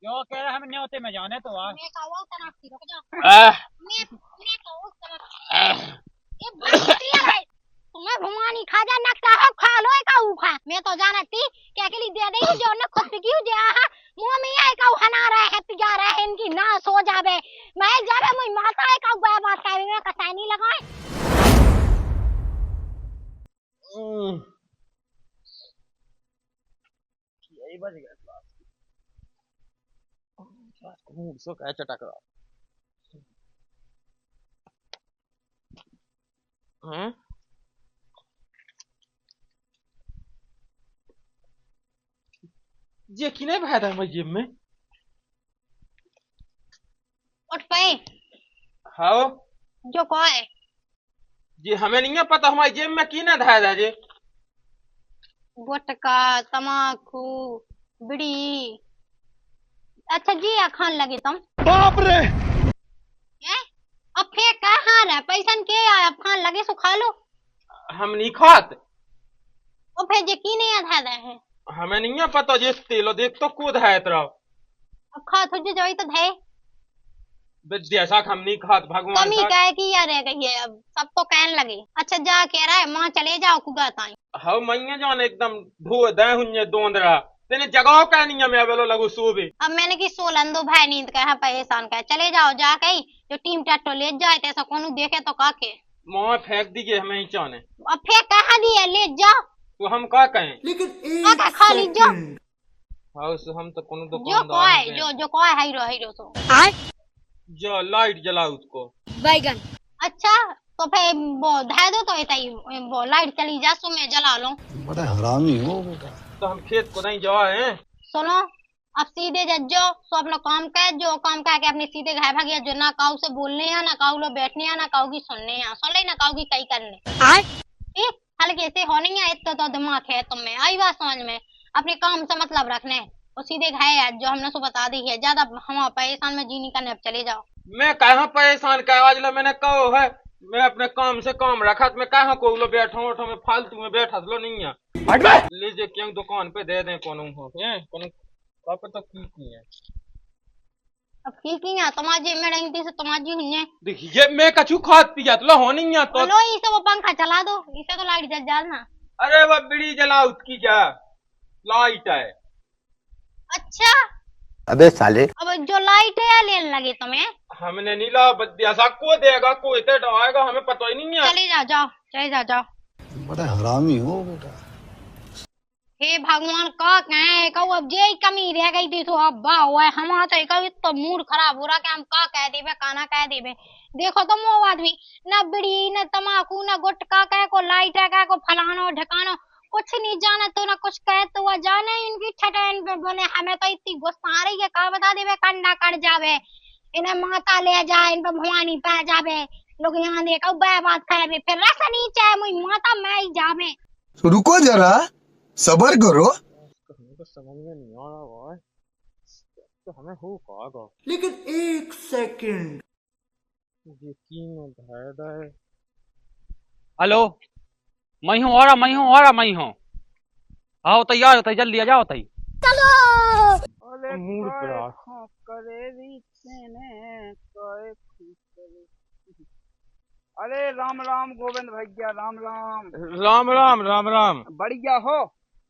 क्यों कह रहा हम न्योते में जाने तो आ मैं कहूँ तना रुक जा मैं कहूँ तना ये बंदी है तुम्हें भुमानी खा जा नक्का हो खा लो का खा मैं तो जानती क्या के लिए दे रही हूं जो न खुद क्यों जे आहा मुंह में आई का हना रहा है जा रहा है इनकी ना सो जावे मैं जावे मुई माता है का बात का में कसाई नहीं लगाए यही बज गया क्लास को सो क्या चटक रहा हैं ये कि नहीं भाया था मैं जिम में उठ पे हाँ जो को है जी हमें नहीं है पता हमारे जिम में की ना धाया था जी गुटखा तमाकू बीड़ी अच्छा जी खान लगे तुम बाप रे अब फेंक कहाँ रहा पैसा के आया अब खान लगे सो खा लो हम नहीं खाते और फिर यकीन नहीं आता है हमें नहीं है पता जी तेलो देख तो कूद है तेरा अब खा तुझे जो तो है जैसा हम नहीं खाते भगवान कमी क्या है कि यार रह गई है अब सबको कहने लगे अच्छा जा कह रहा है माँ चले जाओ कुगा ताई हाँ मैया जान एकदम धो दे हुन्ने दोंदरा तेने जगह का नहीं है मैं वेलो लगू सूबे अब मैंने की सोलंदो भाई नींद कहा परेशान कहा चले जाओ जा कही जो टीम टट्टो ले जाए ऐसा कौन देखे तो काके माँ फेंक दीजिए हमें ही चाने अब फेंक कहा दिया ले जाओ तो हम का कहें लेकिन खा लीजिए हाँ हम तो कोनो जो दुकानदार कोई जो कोई हीरो सो जो लाइट जलाओ उसको बैगन अच्छा तो फिर वो ढा दो तो इतनी वो लाइट चली जा सो मैं जला लूं बड़ा हरामी हो बेटा तो हम खेत को नहीं जाए सुनो अब सीधे जज्जो सो अपना काम कर जो काम करके अपने सीधे घर भागिया जो ना काऊ से बोलने या ना काऊ लो बैठने या ना काऊ की सुनने या सुन ले ना काऊ की कई करने ठीक हालांकि ऐसे होने या इतना तो दिमाग है तुम में आई बात समझ में अपने काम से मतलब रखने और सीधे घर जो हमने सो बता दी है ज्यादा हम परेशान में जी नहीं करने अब चले जाओ मैं कहा परेशान कहा आज लो मैंने कहो है मैं अपने काम से काम रखा मैं कहा को लो बैठा उठो मैं फालतू में बैठा लो नहीं है लीजिए क्यों दुकान पे दे दें कोनो हो कोनो तो की है अब की है तुम्हारी मेरे से तुम्हारी हुई देखिए मैं कछु खाद पी जात लो हो नहीं है तो लो इसे वो पंखा चला दो इसे तो लाइट जल जाना अरे वो बीड़ी जलाओ उसकी क्या लाइट है अच्छा अबे साले अब जो लाइट है लेने लगे तुम्हें हमने नहीं ला ऐसा को देगा कोई तो आएगा हमें पता ही नहीं है चले जाओ बड़ा हरामी हो बेटा हे भगवान का कहे कहू अब जे कमी रह गई थी तो अब हुआ है हमारा तो एक तो मूड खराब हो रहा कि हम का कह देवे काना कह देवे देखो तो मो आदमी न बीड़ी न तमाकू न गुटखा कह को लाइट कह को फलानो ढकानो कुछ नहीं जाना तो ना कुछ कह तो वह जाने इनकी ठटन पे बोले हमें तो इतनी गुस्सा आ रही है का बता देवे कंडा कट जावे इन्हें माता ले जाए इन पर भवानी पै जावे लोग यहाँ देखो बात करे फिर रस नहीं चाहे मुझी माता मैं ही जावे रुको जरा सबर करो तो समझ में नहीं आ रहा भाई तो हमें हो पाएगा लेकिन एक सेकंड यकीन है हेलो मैं हूँ आओ तैयार हो जल्दी आ जाओ तई चलो मूड पर अरे राम राम गोविंद भैया राम राम राम राम राम राम बढ़िया हो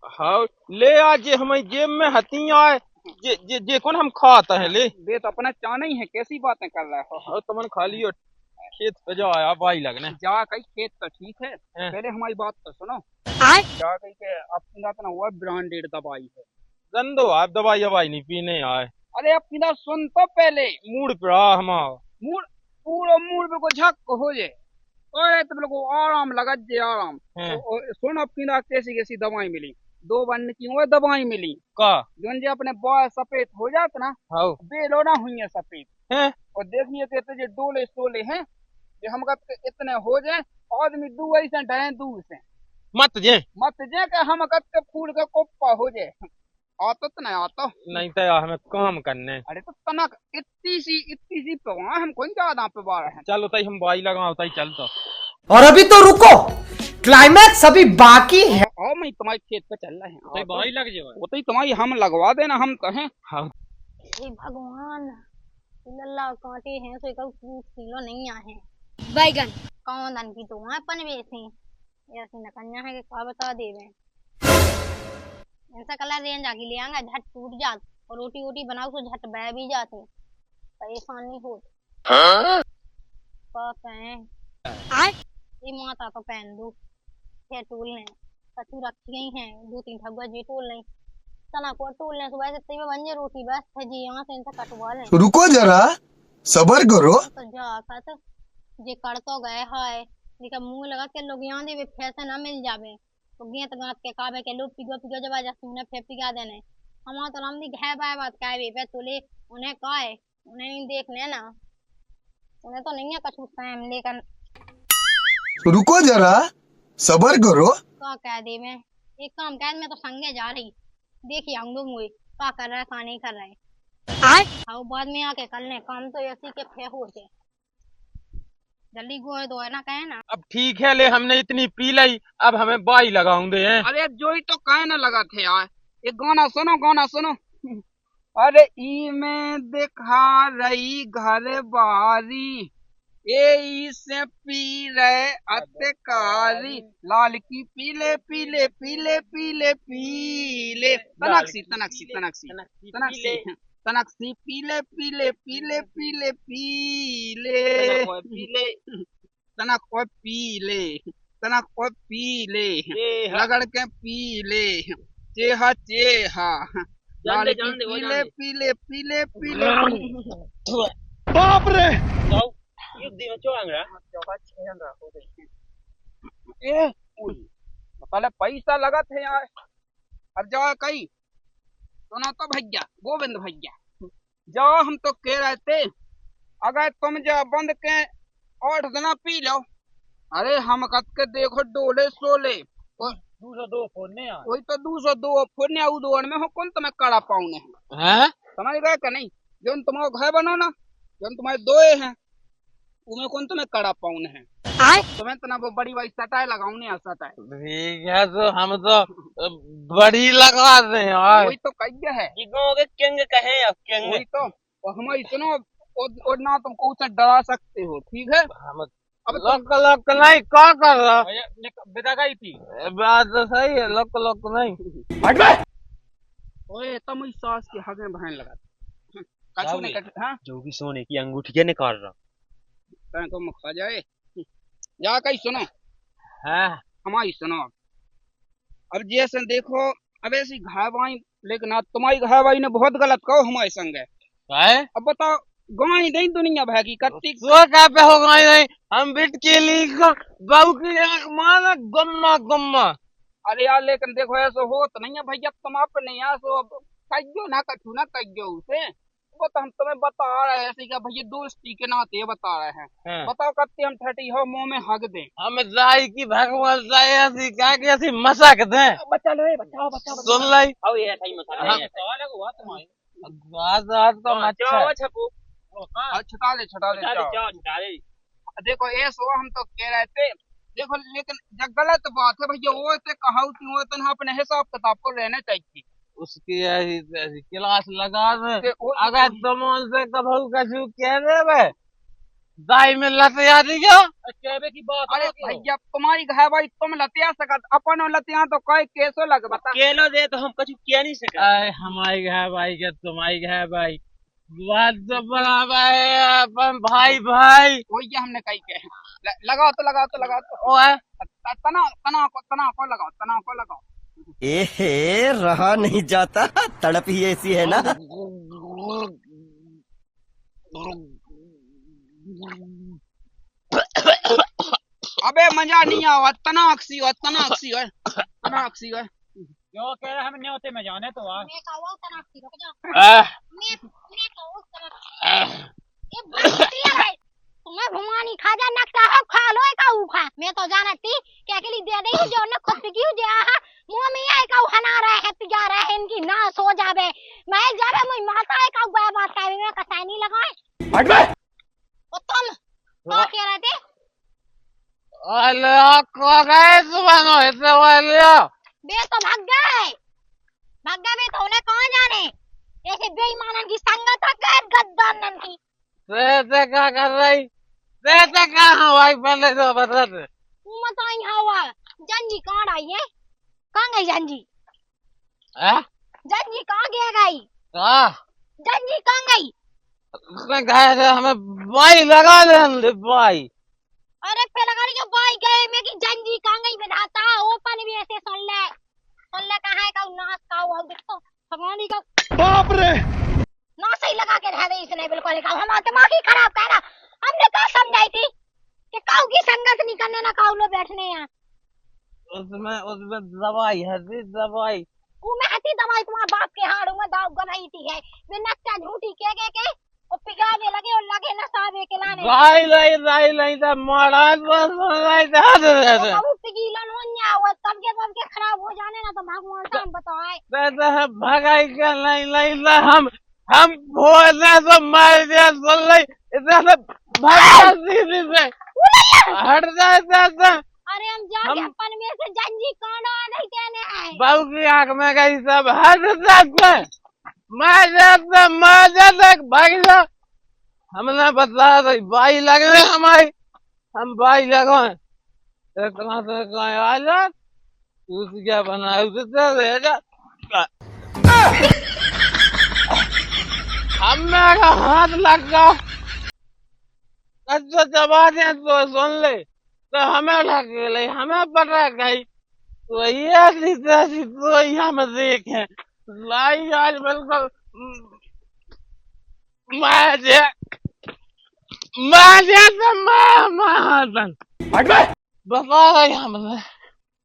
हाँ ले आज हमें जेब में हती आए जे कौन हम खाता है ले बे तो अपना चाना ही है कैसी बातें कर रहे हो हाँ तुमने खाली और खेत पे जाओ आया भाई लगने जा कहीं खेत तो ठीक है पहले हमारी बात तो सुनो जा कहीं के अपनी ना हुआ ब्रांडेड दवाई है गंदो आप दवाई नहीं पीने आए अरे अपनी ना सुन तो पहले मूड पर हमारा मूड पूरा मूड में को झक हो जाए ओए तुम लोग को आराम लगा जे आराम सुन अपनी ना कैसी दवाई मिली 2 बन की वो दवाई मिली का जो अपने बाल सफेद हो जाते ना हाँ बेलो ना हुई है सफेद हैं और देखिए कहते डोले सोले हैं ये हम इतने हो जाए आदमी दू ऐसे डरे दूर से मत जे के हम कत्ते फूल का कोप्पा हो जाए आता तो नहीं तो हमें काम करने अरे तो तनक इतनी सी पवा हम कौन ज्यादा पे बार है चलो तई हम बाई लगाओ तई चलता और अभी तो रुको क्लाइमैक्स अभी बाकी है आओ मैं तुम्हारे खेत पे चल रहे हैं तई बाई लग जाए वो तो तुम्हारी हम लगवा देना हम कहें हाँ हे भगवान लल्ला कांटे हैं सो एक फ्रूट किलो नहीं आए बैगन कौन दन की तो वहां पन बेसी ऐसी न कन्या है कि का बता देवे ऐसा कलर रेंज आगे ले आएंगे झट टूट जात और रोटी वोटी बनाओ तो झट बह भी जाते परेशान नहीं होते ये माता तो पहन दो फिर टूल लें कचू रखी गई हैं 2-3 ठगुआ जी टूल लें तना को टूल लें सुबह से तब बन जाए रोटी बस है जी यहाँ से इनसे कटवा लें रुको जरा सबर करो तो जा कर जे कर तो गए हाय लेकिन मुंह लगा के लोग यहाँ दे फिर से ना मिल जावे तो गेंत गांत के काबे के लोग पिगो जब जा सुने फिर पिगा देने हम तो लंबी घे बाय बात कावे पे तुले उन्हें काए उन्हें नहीं देख लेना उन्हें तो नहीं है कछु टाइम लेकर रुको जरा सबर करो का कह दे मैं एक काम कह मैं तो संगे जा रही देखिए हम लोग मुझे का कर रहा है का नहीं कर रहे हाँ बाद में आके कर ले काम तो ऐसी के फे हो जाए जल्दी गोए दो है ना कहे ना अब ठीक है ले हमने इतनी पी ली अब हमें बाई लगाऊंगे हैं अरे जो ही तो कहने लगा थे यार ये गाना सुनो अरे ई में दिखा रही घर बारी ए से पी रहे अतकारी लाल की पीले पीले पीले पीले पीले तनक्सी पीले पीले पीले पीले पीले तनक पीले रगड़ के पीले चेहा लाल की पीले पीले पीले पीले बाप रे पहले पैसा लगा थे यार अब जाओ कहीं सुनो तो भैया गोविंद भैया जाओ हम तो कह रहे थे अगर तुम जा बंद के 8 दिन पी लो अरे हम कत के देखो डोले सोले 202 फोड़ने यार वही तो 202 फोड़ने उदोड़ में हो कौन तुम्हें कड़ा पाऊने हैं समझ गए का नहीं जो तुम्हारा घर बनो ना जो तुम्हारे दोए हैं उन्हें कौन तुम्हें कड़ा पाऊने हैं तुम्हें तना वो बड़ी बड़ी सटाई लगाऊने सटाई ठीक है तो हम तो बड़ी लगा दे यार वही तो कहिए है किंग कहे वही तो हमारी सुनो और ना तुमको उसे डरा सकते हो ठीक है हम लोक नहीं क्या कर रहा विदा गई थी बात तो सही है लोक नहीं ओए तुम इस सास के हगे बहन लगा कछु नहीं कट हां जो भी सोने की अंगूठी क्या निकाल रहा तने को खा जाए जा कहीं सुनो है हमारी सुनो अब जैसे देखो अब ऐसी घावाई लेकिन आज तुम्हारी घावाई ने बहुत गलत कहो हमारे संग है अब बताओ गाय नहीं दुनिया भागी कत्ती तो क्या पे हो गई नहीं हम बिट के लिए बाबू की आंख माना गम्मा अरे यार लेकिन देखो ऐसा हो तो नहीं है भैया तुम आप नहीं ऐसो कहियो ना कछु ना कहियो उसे वो तो हम तुम्हें बता रहे हैं ऐसे क्या भैया दोस्ती के नाते बता रहे हैं बताओ कत्ती हम ठटी हो मुंह में हग दे हम जाई की भगवान जाए ऐसी क्या कि ऐसी मजाक दे बच्चा लो बचाओ सुन लाई अब ये सही मसाला है सवाल है हुआ तुम्हारी आज तो अच्छा छपू छटा ले चाले देखो ऐसो हम तो कह रहे थे देखो लेकिन जब गलत बात है भैया वो से कहावती हो तो अपने हिसाब किताब को रहना चाहिए उसकी ऐसी क्लास लगा दे अगर तुम उनसे कभू कछु कह दे दाई में लतिया दियो कहवे की बात अरे भैया तुम्हारी है भाई तुम लतिया सकत अपन लतिया तो कोई कैसो लग बता केलो दे तो हम कछु कह नहीं सका हमारी है भाई के तुम्हारी है भाई बात तो बराबर है अपन भाई वही हमने कही के लगाओ तो ओए तना को लगाओ एहे रहा नहीं जाता तड़प ही ऐसी है ना अबे मजा नहीं आवा तना अक्सी हो जो कह रहे हम न्योते में जाने तो आ मैं कहूँ तनासी रुक जा मैं कहूँ तनासी ये बंटिया है तुम्हें भुमानी खा जा नक्शा हो खा लो का उखा मैं तो जानती क्या के लिए दे रही हूं जो न खुद की जे आ मुंह में आए का हना रहा है तिजा रहा है इनकी ना सो जावे मैं जावे मुई माता है का बात का में कसाई नहीं लगाए हट बे ओ तुम क्या कह रहे थे अरे को गए सुबह इतने वाले बे तो भाग गए बे तो उन्हें कहां जाने ऐसे बेईमानन की संगत है गैर गद्दारन की। से क्या कर रही से कहाँ भाई पहले तो बता दे। तू बताई हवा जंजी कहाँ आई है? कहाँ गई जंजी? हैं जंजी कहाँ गया गई? कहाँ जंजी कहाँ गई? उसने कहा था हमें भाई लगा दे भाई। अरे फिर अगर जो भाई गए में की जंजी कहाँ गई बताता ओपन भी ऐसे सुन ले कहाँ है का नाश का हुआ देखो भगवान का बाप रे। ना सही लगा के रह गई इसने बिल्कुल का हमारा दिमाग ही खराब कर रहा। हमने कहा समझाई थी कि काऊ की संगत नहीं करने ना काऊ लो बैठने यहाँ। उसमें दवाई है दवाई मैं हती दवाई तुम्हारे बाप के हाड़ों में दाव गनाई थी है वे नक्का झूठी के और पिघाने लगे और लगे नसावे के लाने भाई नहीं तो मारा बस नहीं तो वो पिघीला नोन्या हुआ तब के खराब हो जाने ना तो भगवान से हम बताए तो भगाई के नहीं तो हम बोलने से मर गया सुन ले इतना से भाग सीधी से हट जाए अरे हम जाके अपन में से जंजी कांडा नहीं देने आए। बहू की आंख में गई सब हट जाते मैं भाग जा। हमने बता रही भाई लग रहे हमारी हम भाई लगो कहाँ से कहाँ आ जा तू क्या बना उसे जा हम मेरा हाथ लग गया अच्छा दबा दे तो सुन ले तो हमें लग गई हमें पता गई तो ये सीधा तो हम देखे लाई आज बिल्कुल मैं बता रही हमने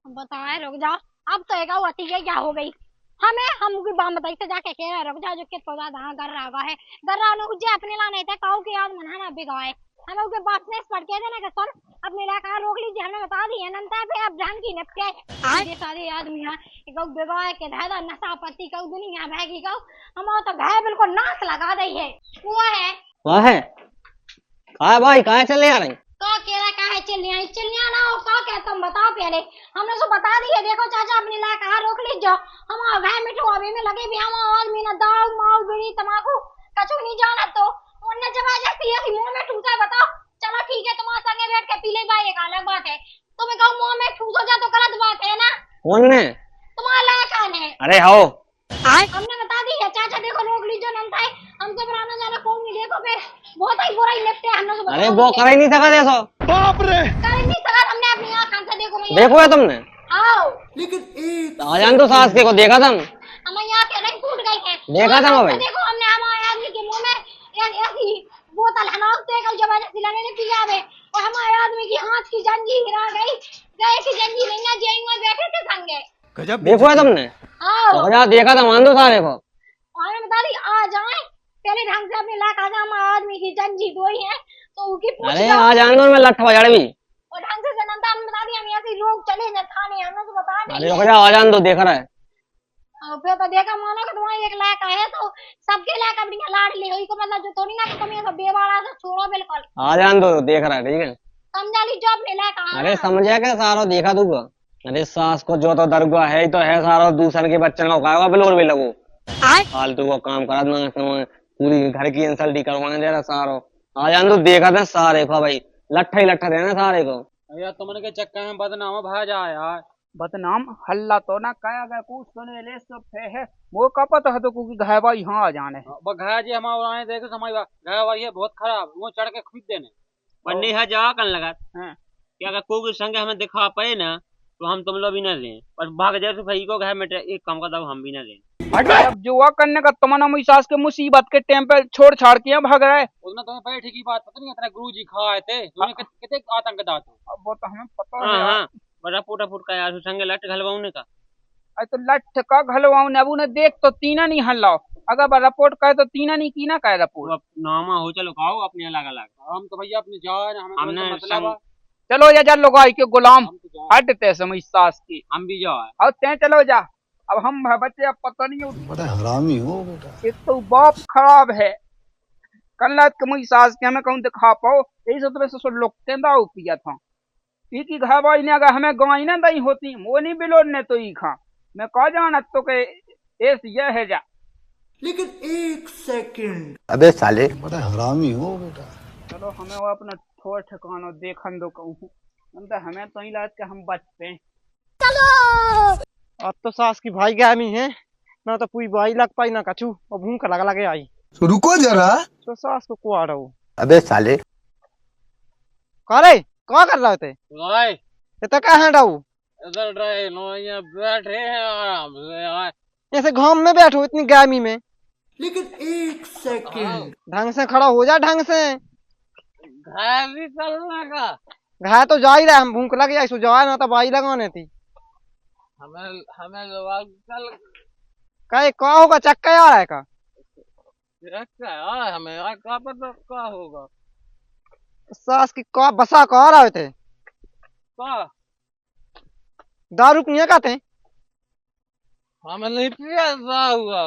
बताए रुक जाओ अब तो एक होती है क्या हो गई हमें हम की बात बताई से जाके कह रहे रुक जाओ जो कितना ज्यादा हाँ कर रहा है गर्रा लोग जे अपने लाने थे काऊ के याद मनाना बिगाए हमें उसके बाप ने पढ़ के देना कि सुन अपने इलाका रोक लीजिए हमने बता दी है नंता पे अब जान की निपटे ये सारे आदमी यहाँ एक बिगाए के धादा नशा पत्ती का दुनिया भागी का हम तो घाय बिल्कुल नाश लगा दी है वो है कहाँ भाई कहाँ चले आ रहे का केरा का है चिल्लियां ना हो का क्या तुम बताओ पहले हमने तो बता दिया देखो चाचा अपने इलाका रोक लीजिए हम घाय मिठो अभी में लगे भी हम आदमी ना दाल माल बीड़ी तमाकू कछु नहीं जाना तो उन्ने जब आ जाती है मुंह में ठूसा बताओ चलो ठीक है तुम्हारे संगे बैठ के पी ले भाई एक अलग बात है तुम्हें कहूँ मुंह में ठूस हो जा तो गलत बात है ना कौन ने तुम्हारा लायक है अरे हो हमने बता दी है चाचा देखो रोक लीजिए नंता है हमसे पुराना जाना कौन नहीं देखो फिर बहुत ही बुरा ही निपटे हमने तो अरे वो कर ही नहीं सका देखो बाप रे। कर नहीं सका हमने अपनी आंखों से देखो है तुमने आओ आजान तो सास के को देखा था हम यहाँ के रंग फूट गई है देखा था मैं भाई देखो हमने हमारे आदमी के मुंह में ऐसी बोतल हनाते का जबरदस्ती लाने ने पिया है और हमारे आदमी की हाथ की जंजी गिरा गई गए की जंजी नहीं ना जेंगे बैठे थे संगे देखो है तुमने आओ देखा था मान दो सारे को और बता दी आ जाए पहले ढंग से अपने इलाका से हमारे आदमी की जंजी धोई है तो उनकी पूछ अरे आ जान में लठ बजाड़ भी और ढंग से जनता हमने बता दी हम ऐसे लोग चले न थाने हमने तो बता दी अरे रुक जा आ जान दो देख रहा है फिर तो देखा मानो कि तुम्हारी एक लायक है तो सबके लायक अपनी लाडली हुई को मतलब जो थोड़ी ना कि तुम ये बेवाड़ा से छोड़ो बिल्कुल आ जान दो देख रहा है ठीक है समझा ली जो अपने लायक अरे समझा क्या सारो देखा तू अरे सास को जो तो दरगाह है तो है सारो दूसरे के बच्चे का उठाएगा बिलोर भी लगो फालतू को काम करा ना पूरी घर की इंसल्ट ही करवाने दे रहा सारो आ जान दो देखा था सारे को भाई लट्ठा ही लट्ठा देना सारे को यार तुमने के चक्कर में बदनाम भाई जा यार बदनाम हल्ला तो ना कया गया कुछ सुने ले सब है वो का पता है तो क्योंकि घाय भाई यहाँ आ जाने घाया जी हमारे आए देखे समय घाया भाई है बहुत खराब वो चढ़ के खरीद देने पन्नी है जा कर लगा क्या अगर कोई संग हमें दिखा पाए ना तो हम तुम लोग भी ना लें और भाग जाए तो भाई को घाय में एक काम का दो हम भी ना लें अब जुआ करने का तमन्ना सास के मुसीबत के टाइम पे छोड़ छाड़ के भाग रहा है उसने तुम्हें बैठे की बात पता नहीं इतना गुरु जी खाए थे कितने आतंक दात वो तो हमें पता है बड़ा फूटा फूट का यार संगे लट घलवाऊने का अरे तो लठ का घलवाऊने अब उन्हें देख तो तीना नहीं हल्लाओ अगर रिपोर्ट करे तो तीना नहीं की ना कहे रिपोर्ट नामा हो चलो खाओ अपने अलग अलग हम तो भैया अपने जान हमने मतलब चलो जा लोग आई के गुलाम हटते समय सास की हम भी जाओ और ते चलो जा अब हम बच्चे अब पता नहीं बड़ा हरामी हो बेटा। एक तो बाप खराब है कल रात के मुझी सास के हमें कहूँ दिखा पाओ यही सब तरह से लोग तेंदा पिया था की घर भाई ने अगर हमें गवाई ना दई होती वो नहीं बिलोड़ ने तो ही खा मैं कह जाना तो के ऐस ये है जा अबे साले बड़ा हरामी हो बेटा। चलो हमें वो अपना ठोर ठिकाना देखन दो कहूँ, तो हमें तो ही लाज के हम बचते हैं। अब तो सास की भाई गामी है ना, तो पूरी भाई लग पाई ना कछू, और भूख लग लगे आई तो रुको जरा। तो सास को कुआ रहो। अबे साले करे क्या कर रहे थे? भाई ये तो कहाँ डाऊ? इधर रहे नो, यहाँ बैठे हैं आराम से यार। ऐसे घाम में बैठो इतनी गर्मी में, हाँ, ढंग से खड़ा हो जा ढंग से। घर भी चलने का। घाय तो जा ही रहा, हम भूख लगी आई सो जाए ना, तो बाई लगाने थी। हमें हमें लोग कल कहे क्या होगा, चक्का आ रहा है का? क्या यार, हमें यार क्या पता क्या होगा। सास की क्या बसा कह रहे थे? क्या दारू पिए का थे? हमें नहीं पिया जा हुआ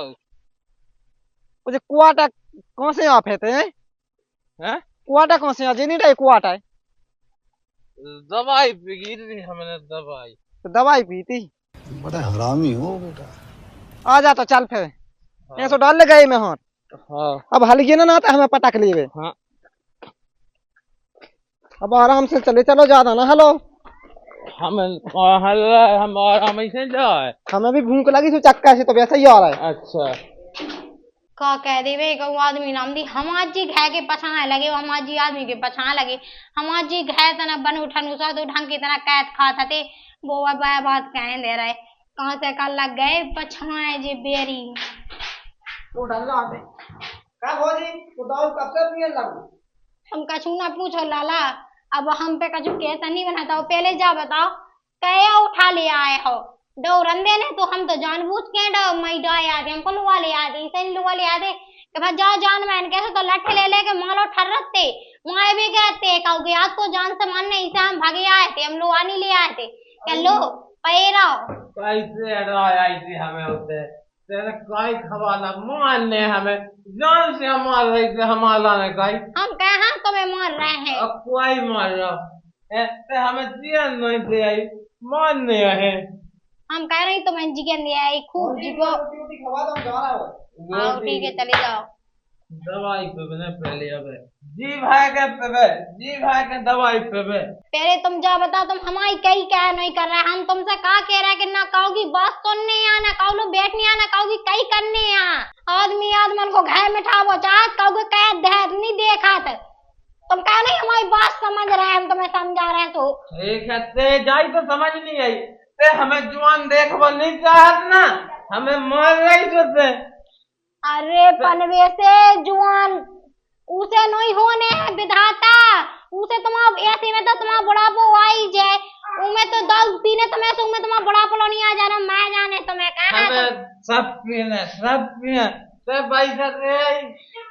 मुझे कुआटा कौन से आप है थे? है। कुआटा कौन से आज नहीं रहे कुआटा है? दवाई पी थी हमने, दवाई। तो दवाई पी थी। बड़ा हरामी हो बेटा। आ जा तो चल फिर, ऐसा डाल ले गए में हाथ। हाँ अब हल्की ना तो हमें पटक लिए। हाँ। अब आराम से चले, चलो ज्यादा ना हेलो। हम आराम से जाए। हमें भी भूख लगी तो चक्का से तो वैसे ही आ रहा है। अच्छा का कह देवे कऊ आदमी नाम दी हमार जी घे के पछाए लगे, हमार जी आदमी के पछाए लगे। हमार जी घे तना बन उठन उसा तो ढंग की तरह कैद खा थे वो बात कह दे रहे कहाँ से कल लग गए पछाए जे बेरी। तो डर रहा है का हो जी, तो दारू कब से पिए लगू? हम कछु ना पूछो लाला, अब हम पे कछु कैसा नहीं बनाता हो। पहले जा बताओ क्या उठा ले आए हो? डोरन देने तो हम तो जानबूझ के मई डाय आते हमको लुआ ले आते, इसे लुआ ले आते कि भाई जाओ जान मैन कैसे तो लठ ले लेके मारो ठर्रते वहां भी कहते कहोगे आज को जान से मानने इसे हम भागे आए थे, हम लुआ नहीं ले आए थे। क्या लो पैरा कैसे आई थी हमें होते तेरे कोई खवाला मारने हमें जान से मार रही थी हमारा ने कही। हम कहा तुम्हें मार रहे हैं? अब कोई मार रहा ऐसे हमें जीवन नहीं दे आई मारने है। हम कह रहे तुम्हें जिगन दिया है खूब जिगो। हाँ ठीक है चले जाओ। दवाई पे बने पहले अब जी भाई के पे जी भाई के दवाई पे पहले तुम जा बताओ तुम हमारी कई क्या नहीं कर रहे। हम तुमसे कहा कह रहे कि ना कहोगी बात सुनने या ना कहो लो बैठने या ना कहोगी कई करने या आदमी आदमन को घर में ठावो चाहत कहोगे कह देख नहीं देखा तुम कह नहीं हमारी बात समझ रहे हैं, हम तुम्हें समझा रहे हैं। तो ठीक है ते जाई तो समझ नहीं आई ते हमें जुआन देखबो नहीं चाहत ना, हमें मार रही तो ते। अरे पनवे से जुआन उसे नहीं होने है विधाता, उसे तुम्हारा ऐसे में तो तुम्हारा बुढ़ापो आई जाए उमे तो दारू पीने तुम्हें से उमे तुम्हारा बुढ़ापो नहीं आ जाना मैं जाने तुम्हें कहा हमें सब पीने ते पैसा दे आई।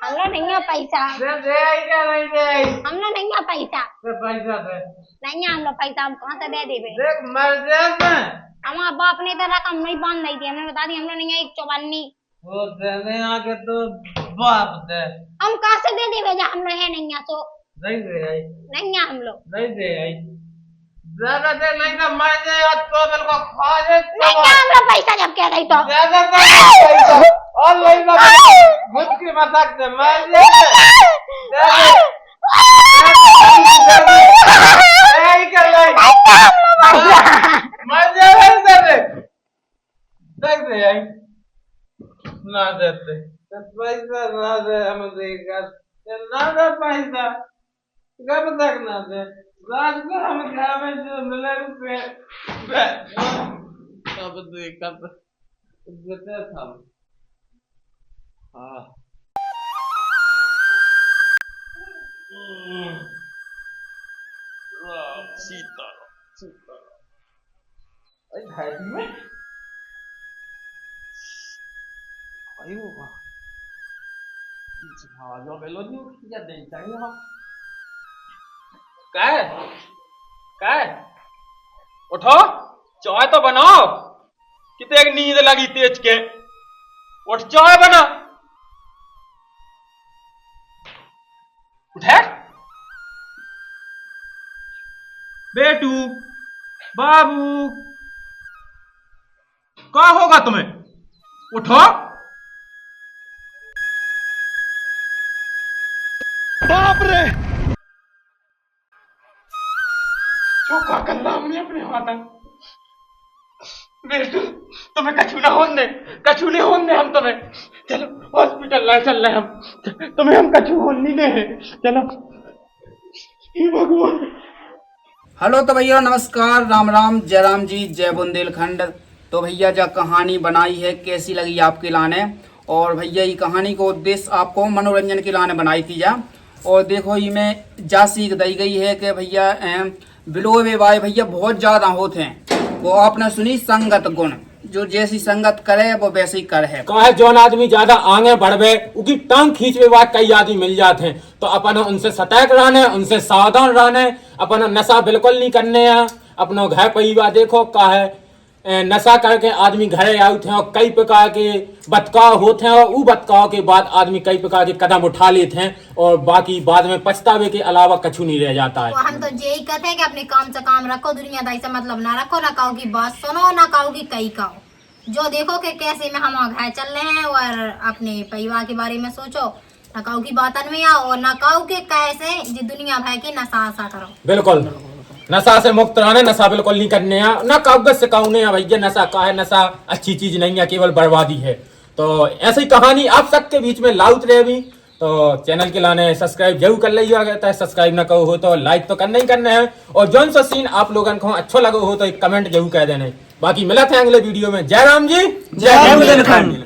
हमने नहीं है पैसा, दे आई क्या नहीं दे आई? हमने नहीं है पैसा, ते पैसा दे नहीं है हम लोग पैसा, हम कहाँ से दे देवे? देख मर जाए मैं। हमारा बाप ने तो रकम नहीं बांध दी थी, हमने बता दी हमने नहीं है 154। वो देने आके तो बाप दे हम कहाँ से दे देवे जा हम लोग है नहीं है तो नहीं दे आई नहीं है हम लोग नहीं दे आई ज्यादा दे नहीं तो मर जाए तो मेरे को खा दे नहीं है हम लोग पैसा जब कह रही तो ज्यादा पैसा और नहीं ना मुझ की मजाक से मर जाए नहीं कर मर जाए देख दे आई ना देते पैसा ना दे हम देगा ना दे पैसा कब तक ना दे रात को हम घर में जो मिले रुपये कब दे कब देते था। हाँ सीता सीता अरे घर में आई होगा हाँ जो मेलोडी उठी जा नहीं चाहिए हाँ क्या उठो चाय तो बनाओ कितने एक नींद लगी तेज के उठ चाय बना उठे बेटू बाबू क्या होगा तुम्हें उठो चौका करना हमने अपने हाथ बेटू तुम्हें कछु ना होने हम तुम्हें चलो हॉस्पिटल ला चल रहे हम तुम्हें हम कछु होने नहीं दे चलो हे भगवान। हेलो तो भैया नमस्कार, राम राम, जय राम जी, जय बुंदेलखंड। तो भैया जो कहानी बनाई है कैसी लगी आपके लाने, और भैया ये कहानी को उद्देश्य आपको मनोरंजन के लाने बनाई थी जा। और देखो ये में जा सीख दी गई है कि भैया बिलो वे भाई भैया बहुत ज्यादा होते हैं। वो आपने सुनी संगत गुण, जो जैसी संगत करे वो वैसे ही कर है। कहा जौन आदमी ज्यादा आगे बढ़वे उनकी टांग खींचवे बाद कई आदमी मिल जाते हैं, तो अपन उनसे सतर्क रहने, उनसे सावधान रहने, अपन नशा बिल्कुल नहीं करने हैं। अपनो घर परिवार देखो का है नशा करके आदमी घरे आते हैं और कई प्रकार के बदकाव होते हैं, और वो बदकाव के बाद आदमी कई प्रकार के कदम उठा लेते हैं और बाकी बाद में पछतावे के अलावा कछु नहीं रह जाता है। तो हम तो यही कहते हैं कि अपने काम से काम रखो, दुनियादारी से मतलब ना रखो, ना कहो की बात सुनो, ना कहो की कहीं कहो। जो देखो कि कैसे में हम घर चल रहे हैं और अपने परिवार के बारे में सोचो, ना कहो की बात में आओ और ना कहो कि कैसे जी दुनिया भर की नशा करो। बिल्कुल नशा से मुक्त रहने, नशा बिल्कुल नहीं करने हैं, ना कागज से कहने हैं भैया नशा का है, नशा अच्छी चीज नहीं है, केवल बर्बादी है। तो ऐसी कहानी आप सबके बीच में लाउत रहे भी, तो चैनल के लाने सब्सक्राइब जरूर कर लीजिएगा। सब्सक्राइब ना कहो हो तो लाइक तो करना ही करना है, और जौन सा सीन आप लोगों को अच्छा लगे हो तो एक कमेंट जरूर कह देना। बाकी मिला था अगले वीडियो में। जय राम जी, जय बुंदेलखंड।